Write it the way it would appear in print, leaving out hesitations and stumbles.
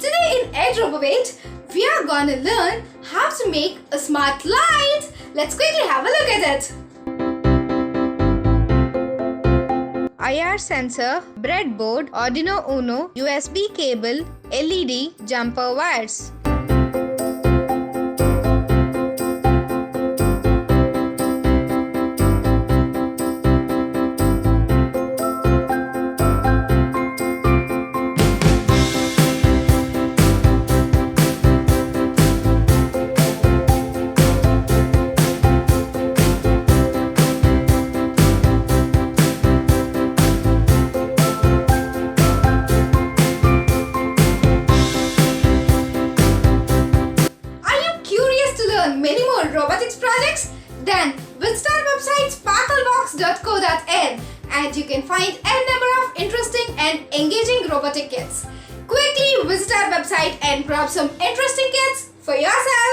Today in Edge Robobate, we are gonna learn how to make a smart light. Let's quickly have a look at it. IR sensor, breadboard, Arduino Uno, USB cable, LED, jumper wires. Many more robotics projects? Then visit our website sparklebox.co.in and you can find n number of interesting and engaging robotic kits. Quickly visit our website and grab some interesting kits for yourself.